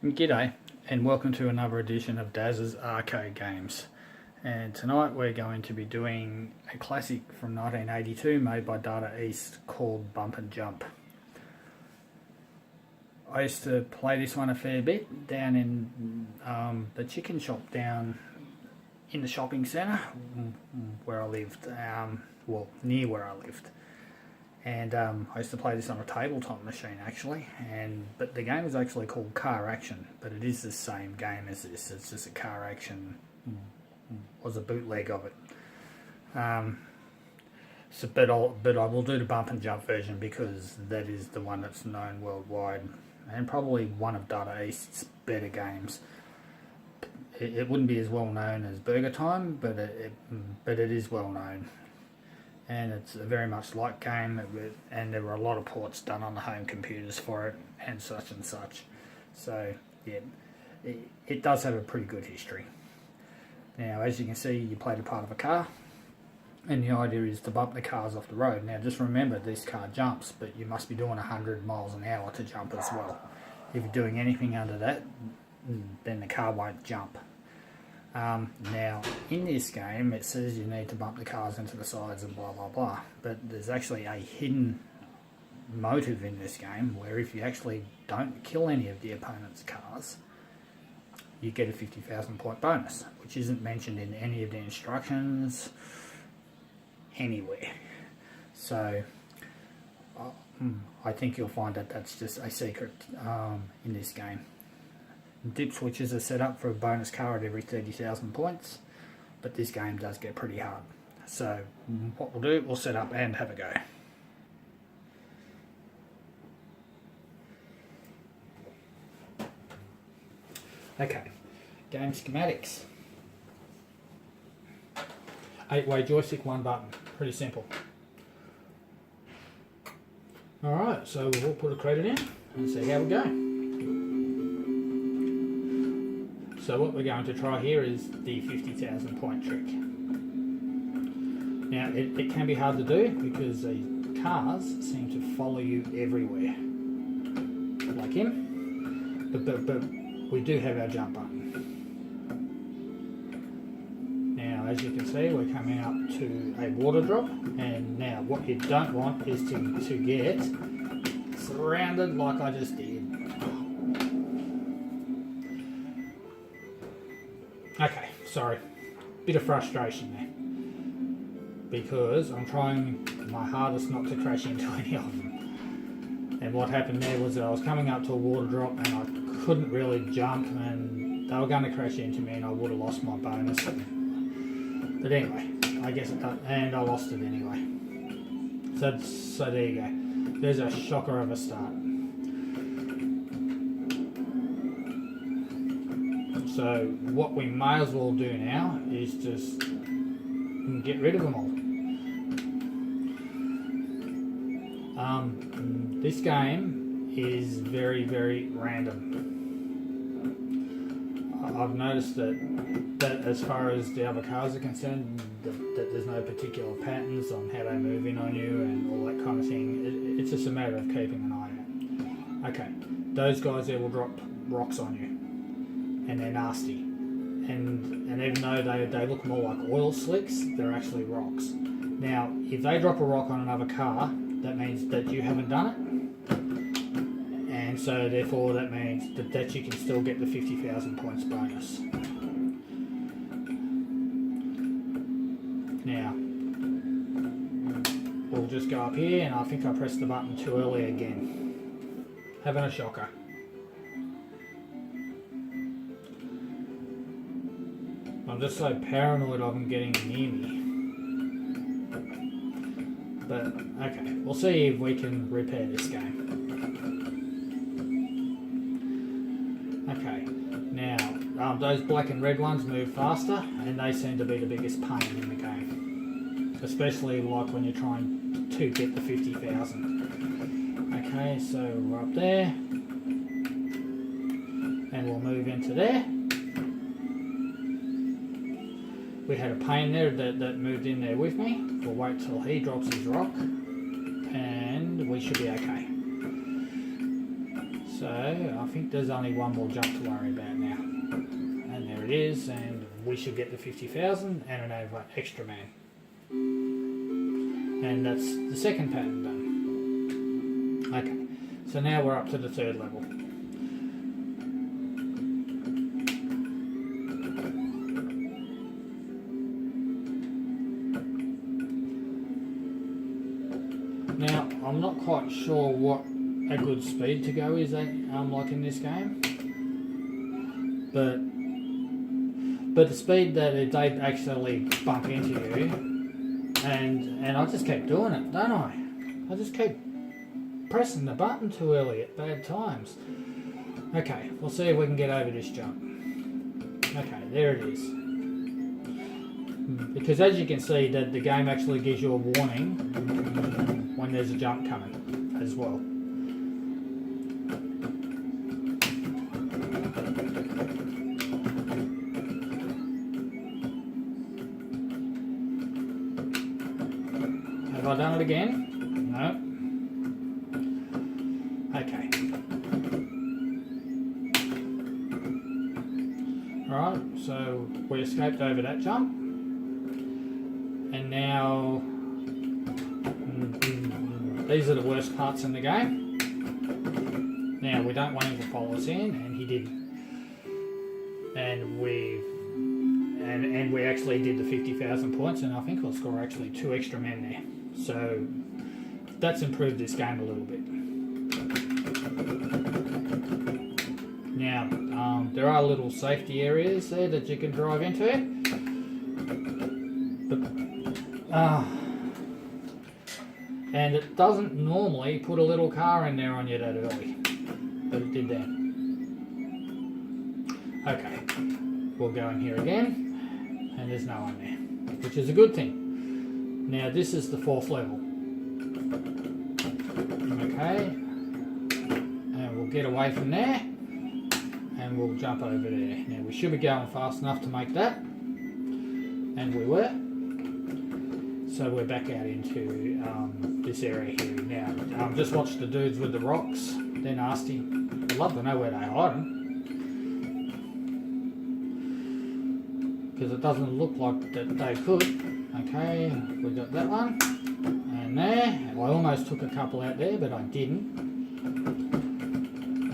G'day and welcome to another edition of DAZZAS Arcade Games, and tonight we're going to be doing a classic from 1982 made by Data East called Bump and Jump. I used to play this one a fair bit down in the chicken shop down in the shopping centre where I lived, well, near where I lived. And I used to play this on a tabletop machine actually, but the game is actually called Car Action, but it is the same game as this. It's just a Car Action was a bootleg of it. But I will do the Bump and Jump version because that is the one that's known worldwide and probably one of Data East's better games. It wouldn't be as well known as Burger Time, but it is well known. And it's a very much like game, and there were a lot of ports done on the home computers for it and such. So yeah, it does have a pretty good history. Now as you can see, you play the part of a car, and the idea is to bump the cars off the road. Now just remember, this car jumps, but you must be doing 100 miles an hour to jump as well. If you're doing anything under that, then the car won't jump. Now in this game it says you need to bump the cars into the sides and blah blah blah, but there's actually a hidden motive in this game where if you actually don't kill any of the opponent's cars, you get a 50,000 point bonus, which isn't mentioned in any of the instructions anywhere. So I think you'll find that that's just a secret in this game. Dip switches are set up for a bonus car at every 30,000 points, but this game does get pretty hard. So what we'll do, we'll set up and have a go. Okay, game schematics. 8-way joystick, 1 button, pretty simple. Alright, so we'll put a credit in and see how we go. So what we're going to try here is the 50,000 point trick. Now it can be hard to do because the cars seem to follow you everywhere, like him, but we do have our jump button. Now as you can see, we're coming up to a water drop, and now what you don't want is to get surrounded like I just did. Okay, sorry, bit of frustration there, because I'm trying my hardest not to crash into any of them. And what happened there was that I was coming up to a water drop and I couldn't really jump, and they were going to crash into me and I would have lost my bonus. But anyway, I guess and I lost it anyway. So there you go. There's a shocker of a start. So what we may as well do now is just get rid of them all. This game is very, very random. I've noticed that as far as the other cars are concerned, that there's no particular patterns on how they move in on you and all that kind of thing. It's just a matter of keeping an eye out. Okay, those guys there will drop rocks on you, and they're nasty, and even though they look more like oil slicks, they're actually rocks. Now if they drop a rock on another car, that means that you haven't done it, and so therefore that means that you can still get the 50,000 points bonus. Now we'll just go up here, and I think I pressed the button too early again, having a shocker. I'm just so paranoid of them getting near me. But okay, we'll see if we can repair this game. Okay, now those black and red ones move faster, and they seem to be the biggest pain in the game. Especially like when you're trying to get the 50,000. Okay, so we're up there. And we'll move into there. We had a pain there that moved in there with me. We'll wait till he drops his rock and we should be okay. So I think there's only one more jump to worry about now. And there it is, and we should get the 50,000 and an extra man. And that's the second pattern done. Okay, so now we're up to the third level. Now, I'm not quite sure what a good speed to go is like in this game, but the speed that they actually bump into you, and I just keep doing it, don't I? I just keep pressing the button too early at bad times. Okay, we'll see if we can get over this jump. Okay, there it is. Because as you can see, that the game actually gives you a warning when there's a jump coming as well. Have I done it again? No. Okay. Alright, so we escaped over that jump. And now these are the worst parts in the game. Now we don't want him to follow us in, and he did. And we actually did the 50,000 points, and I think we'll score actually 2 extra men there. So that's improved this game a little bit. Now there are little safety areas there that you can drive into, but and it doesn't normally put a little car in there on you that early, but it did then. Okay, we'll go in here again, and there's no one there, which is a good thing. Now this is the 4th level. Okay, and we'll get away from there, and we'll jump over there. Now we should be going fast enough to make that, and we were. So we're back out into this area here now. Just watch the dudes with the rocks. They're nasty. I'd love to know where they hide them, because it doesn't look like that they could. Okay, we got that one, and there. I almost took a couple out there, but I didn't.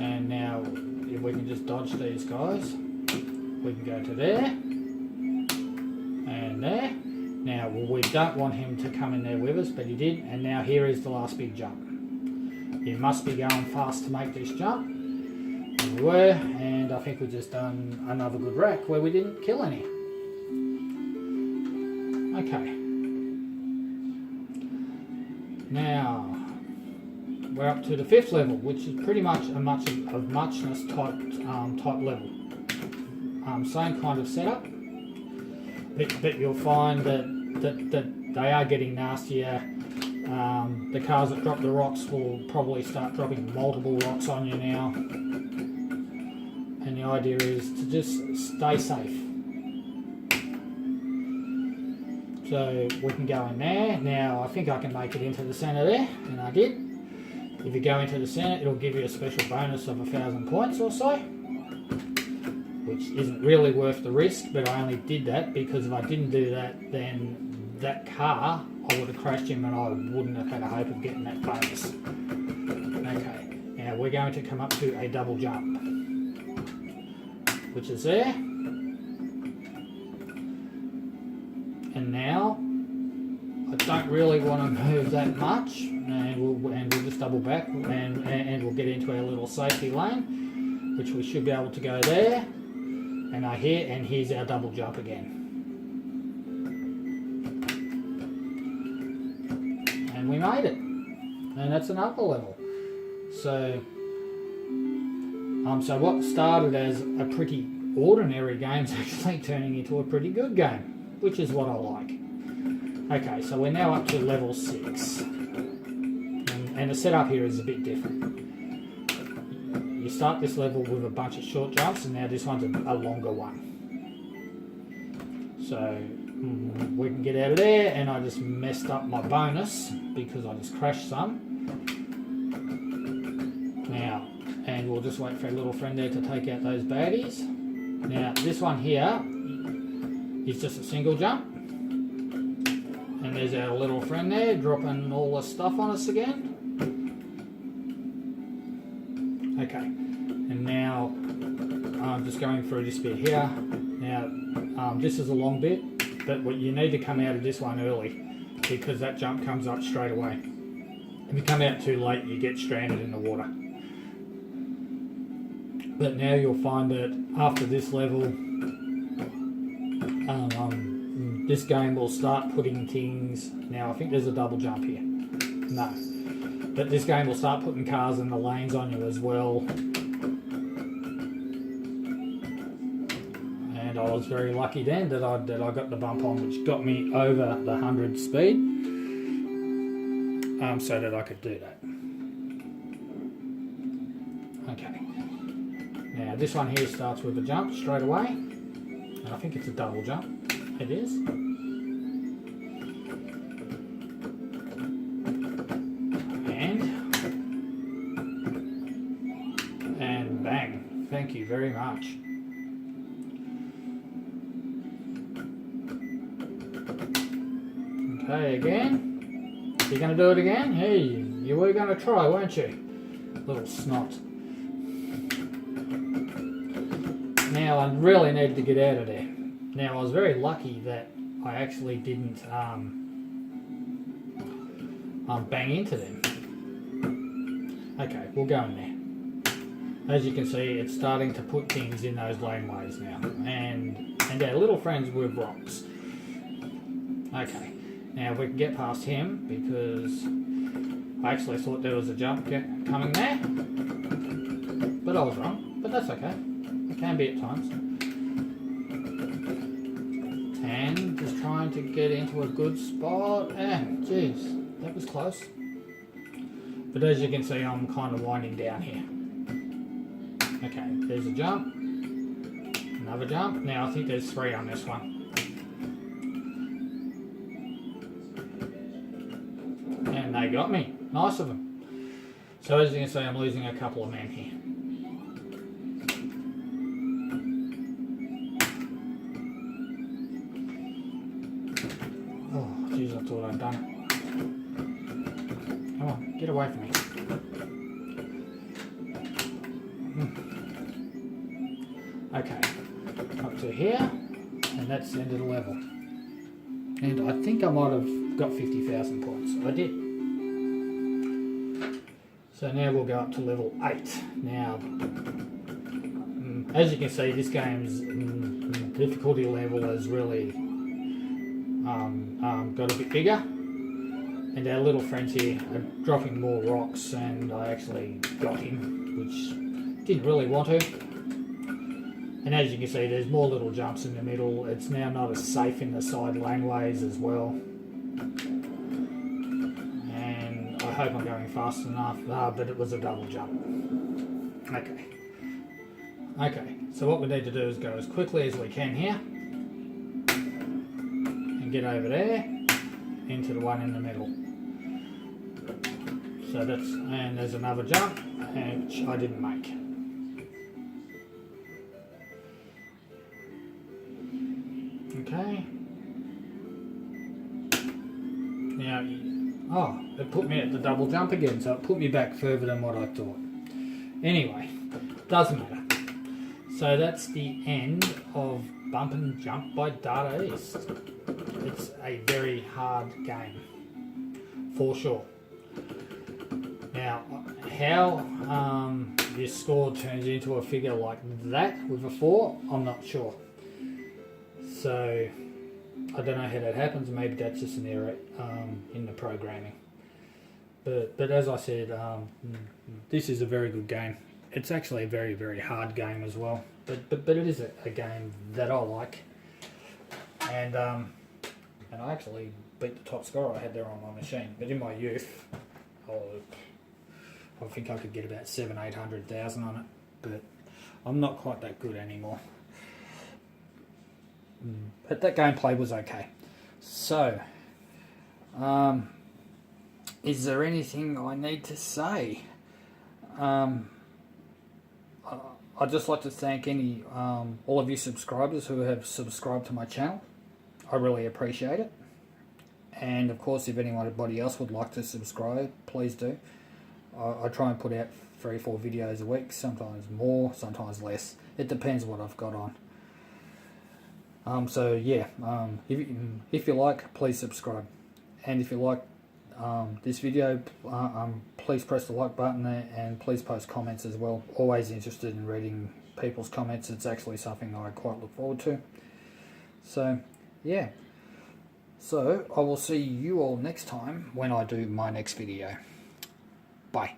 And now, if we can just dodge these guys, we can go to there, and there. Now, well, we don't want him to come in there with us, but he did, and now here is the last big jump. You must be going fast to make this jump, and we were, and I think we've just done another good wreck where we didn't kill any. Okay. Now, we're up to the 5th level, which is pretty much a muchness type level. Same kind of setup. But you'll find that they are getting nastier. The cars that drop the rocks will probably start dropping multiple rocks on you now. And the idea is to just stay safe. So we can go in there. Now I think I can make it into the centre there, and I did. If you go into the centre, it'll give you a special bonus of 1,000 points or so, which isn't really worth the risk, but I only did that because if I didn't do that, then that car, I would have crashed him and I wouldn't have had a hope of getting that bonus. Okay, now we're going to come up to a double jump, which is there. And now, I don't really want to move that much, and we'll just double back, and we'll get into our little safety lane, which we should be able to go there. And here's our double jump again. And we made it. And that's another level. So what started as a pretty ordinary game is actually turning into a pretty good game, which is what I like. Okay, so we're now up to level 6. And the setup here is a bit different. You start this level with a bunch of short jumps, and now this one's a longer one. So we can get out of there, and I just messed up my bonus because I just crashed some. Now, and we'll just wait for a little friend there to take out those baddies. Now this one here is just a single jump. And there's our little friend there dropping all the stuff on us again. Okay, and now I'm just going through this bit here. Now this is a long bit, but what you need to come out of this one early because that jump comes up straight away. If you come out too late, you get stranded in the water. But now you'll find that after this level, this game will start putting things. Now I think there's a double jump here. No. But this game will start putting cars in the lanes on you as well. And I was very lucky then that I got the bump on, which got me over the 100 speed. So that I could do that. Okay. Now this one here starts with a jump straight away. And I think it's a double jump. It is. And bang. Thank you very much. Okay, again. You're going to do it again? Hey, you were going to try, weren't you? Little snot. Now, I really needed to get out of there. Now, I was very lucky that I actually didn't bang into them. Okay, we'll go in there. As you can see, it's starting to put things in those laneways now. And our little friends with rocks. Okay. Now we can get past him because I actually thought there was a jump coming there, but I was wrong, but that's okay, it can be at times. And just trying to get into a good spot, and geez, that was close. But as you can see, I'm kind of winding down here. Okay, there's a jump, another jump. Now I think there's 3 on this one. And they got me. Nice of them. So as you can see, I'm losing a couple of men here. Oh, jeez, I thought I'd done it. Come on, get away from me. Okay, up to here, and that's the end of the level. And I think I might have got 50,000 points. I did. So now we'll go up to level 8. Now, as you can see, this game's difficulty level has really got a bit bigger. And our little friends here are dropping more rocks, and I actually got him, which didn't really want to. And as you can see, there's more little jumps in the middle. It's now not as safe in the side laneways as well. And I hope I'm going fast enough, but it was a double jump. Okay. Okay, so what we need to do is go as quickly as we can here. And get over there, into the one in the middle. So that's, and there's another jump, which I didn't make. Okay. Now, oh, it put me at the double jump again, so it put me back further than what I thought. Anyway, doesn't matter. So that's the end of Bump and Jump by DAZZAS. It's a very hard game, for sure. Now, how this score turns into a figure like that with a 4, I'm not sure. So, I don't know how that happens. Maybe that's just an error in the programming. But as I said, this is a very good game. It's actually a very, very hard game as well. But it is a game that I like. And I actually beat the top score I had there on my machine. But in my youth, I think I could get about 700,000-800,000 on it. But I'm not quite that good anymore. But that gameplay was okay. So, is there anything I need to say? I'd just like to thank all of you subscribers who have subscribed to my channel. I really appreciate it. And of course, if anybody else would like to subscribe, please do. I try and put out 3 or 4 videos a week, sometimes more, sometimes less. It depends what I've got on. So yeah, if you like, please subscribe. And if you like this video, please press the like button there, and please post comments as well. Always interested in reading people's comments. It's actually something I quite look forward to. So yeah. So I will see you all next time when I do my next video. Bye.